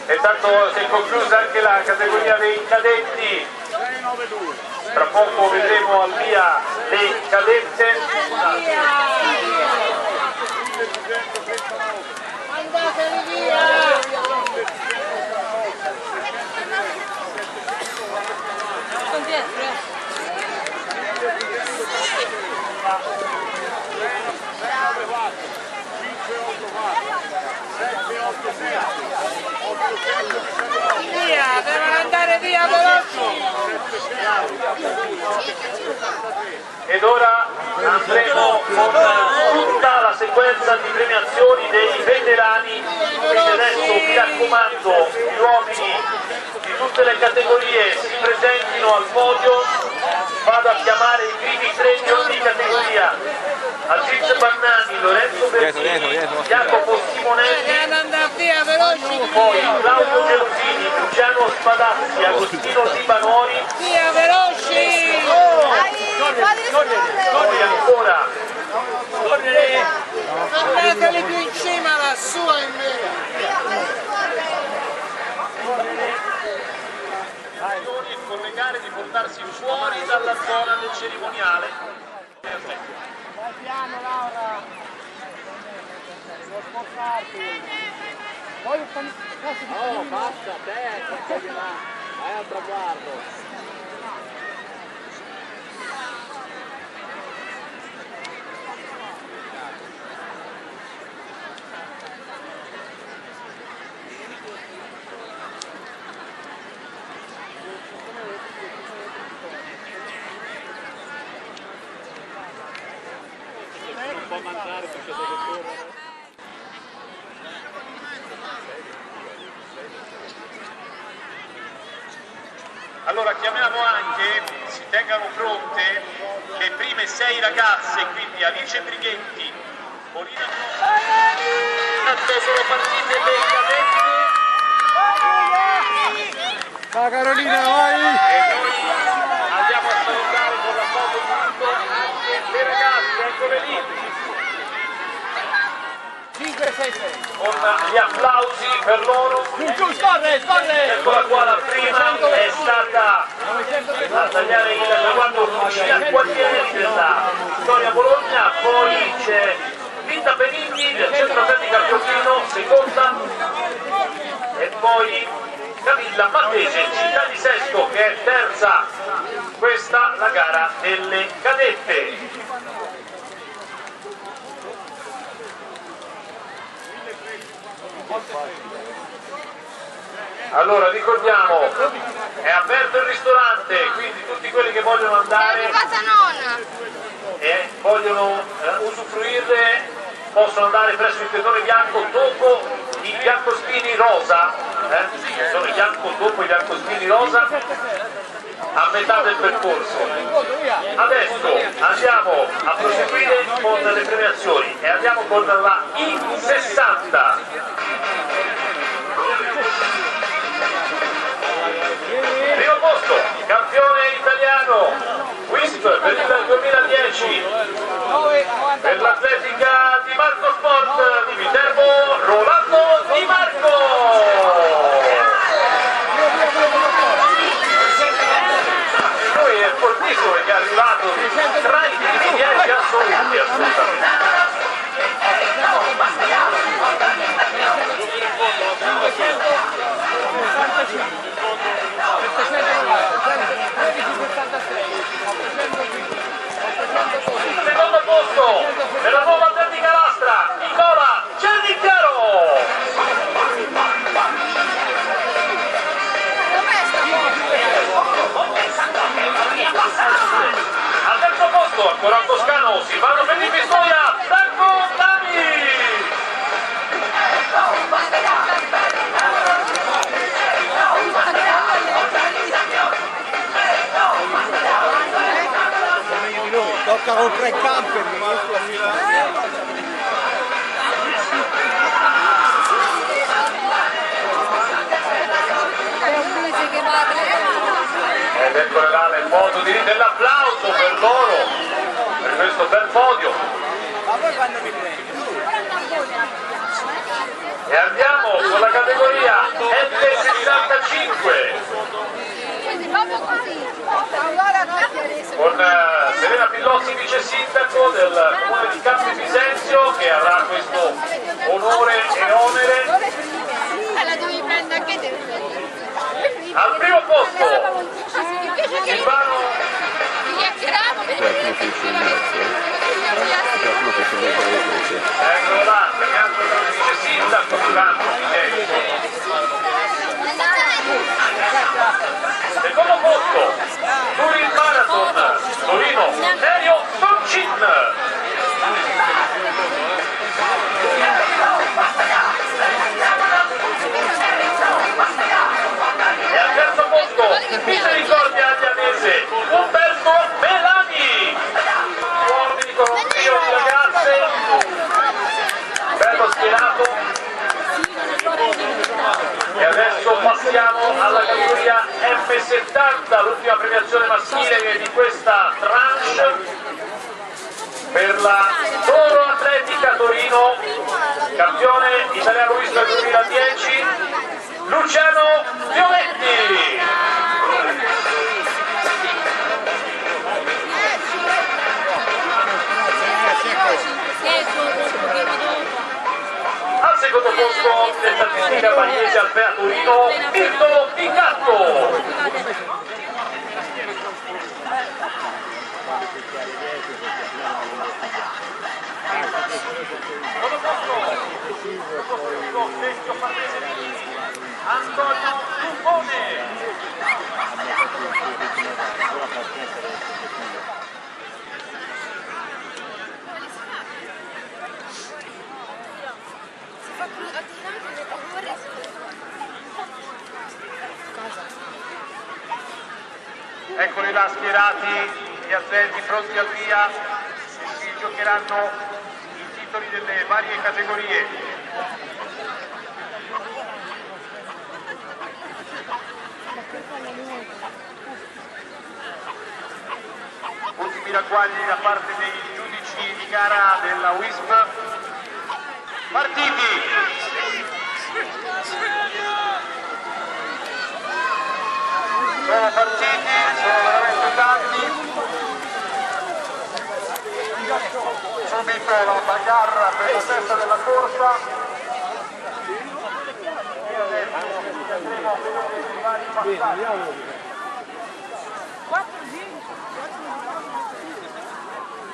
E tanto si è conclusa anche la categoria dei cadetti. Tra poco vedremo al via le cadette. Andatevi via! Sono dietro, via, devono andare via veloci! Ed ora andremo con tutta la sequenza di premiazioni dei veterani, quindi adesso mi raccomando, gli uomini di tutte le categorie si presentino al podio, vado a chiamare i primi tre di ogni categoria. Aziz Bannani, Lorenzo Bertini, Jacopo Simonelli, poi Claudio Gelosini, Luciano Spadazzi, Agostino Zibanori, Via, veloci! poi ancora Andateli più in cima lassù in meno! e collegare di portarsi fuori dalla zona del cerimoniale. Vai piano Laura! Devo spostarti! Poi Oh, basta, te, vai al traguardo. Non può mangiare perché deve correre. Allora chiamiamo anche, si tengano pronte, le prime 6 ragazze, quindi Alice Brighetti, Polina sono partite dei cadetti. Va Carolina, vai! E noi andiamo a salutare con la foto di tutto anche le ragazze, eccole lì. 5, 6, 6! Con gli applausi per loro. Scorre! Eccola qua, la prima è stata a tagliare il traguardo Lucia Gualtieri della Storia Bologna, poi c'è Linda Benigni del Centro Atletica Piovino, seconda, e poi Camilla Maltese, Città di Sesto, che è terza. Questa la gara delle cadette. Allora ricordiamo, è aperto il ristorante, quindi tutti quelli che vogliono andare e vogliono usufruirne possono andare presso il tendone bianco dopo i biancospini rosa, sono i dopo i biancospini rosa a metà del percorso. Adesso andiamo a proseguire con le premiazioni e andiamo con la I60. Primo posto, campione italiano, WISP per il 2010, per l'atletica di Marco Sport di Viterbo, Rolando Di Marco. Lui è fortissimo perché è arrivato tra i primi 10 assoluti, assolutamente. Secondo posto della nuova atletica lastra, Nicola Cernicchiaro. Al terzo posto, ancora al toscano, Silvano Felipe Pistoia, Franco Dami. Tocca con tre camper. Ed eccola là le foto dell'applauso per loro, per questo bel podio. Ma poi quando mi prendi? E andiamo con la categoria F65 con Serena Pillossi, vice sindaco del comune di Campi Bisenzio, che avrà questo onore e onere. La devi prendere anche te. Al primo posto Silvano. Eccolo là, premiato dal vice sindaco Campi Bisenzio. Secondo posto Turin Marathon Torino, Nerio Toncin. E al terzo posto Misericordia Aglianese Umberto Melani. Uomini con un trio di ragazze, bello schierato. E adesso passiamo alla categoria F70, l'ultima premiazione maschile di questa tranche per la Toro Atletica Torino, campione italiano WISP 2010, Luciano Violetti. Al secondo posto del statistica bagnese Alpea Torino, Mirto Picatto. Antonio Tumbone. Eccoli là schierati gli atleti pronti al via, che si giocheranno i titoli delle varie categorie. Ultimi ragguagli da parte dei giudici di gara della WISP. Partiti! Sono partiti, sono veramente tanti. Subito la bagarra per la testa della corsa. E adesso andremo a vedere i vari passaggi.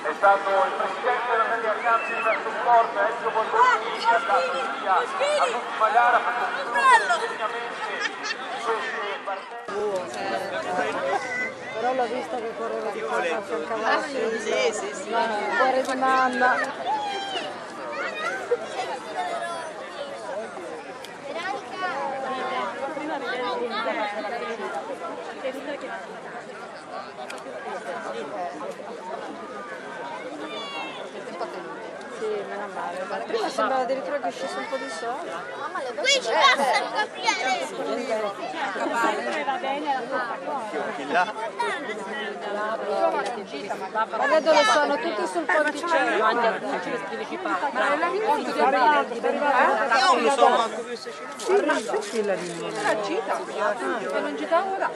È stato il presidente della Media Campi del supporto, Ezio Boldrini, che ha dato il via all'ultima gara per concludere degnamente queste partite. Però l'ho vista che correva di fronte a cavallo. Sì. Cuore di mamma. Sì, meno male. Ma prima sembrava addirittura che uscisse un po' di sole. Qui ci passano, Gabriele! Va bene la stessa cosa. Guarda dove sono, tutti sul ponticello. Ma è la linea di non lo so manco più se ci sono. Sì, la linea. Era gita. E non gita ora.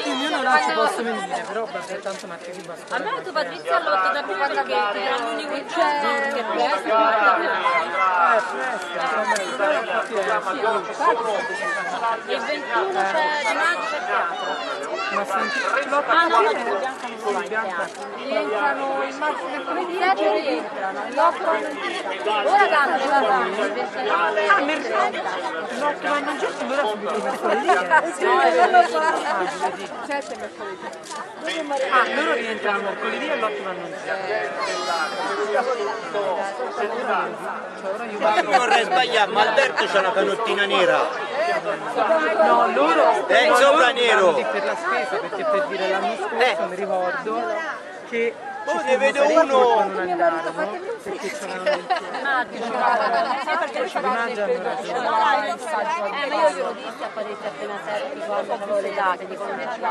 Io non ci posso venire, però vabbè, tanto martedì basta. A me tu Patrizia all'otto da prima perché era l'unico giorno che presto. Il 21 c'è di maggio c'è teatro. Ma senti, rientrano il marzo mercoledì e rientrano. Ora danno le vacanze. Ah, mercoledì? No, che vanno giù ora subito il mercoledì. Certo, mercoledì. Ah, loro rientrano mercoledì e l'8 vanno giù. Non vorrei sbagliare, ma Alberto c'ha una canottina nera. No, loro sopra nero. Per la spesa, perché per dire l'anno scorso mi ricordo che ne vedo uno. non andarono perché c'erano il Maggio, ma io glielo dissi a Patrizia appena serve quando avevo le date, dico non ci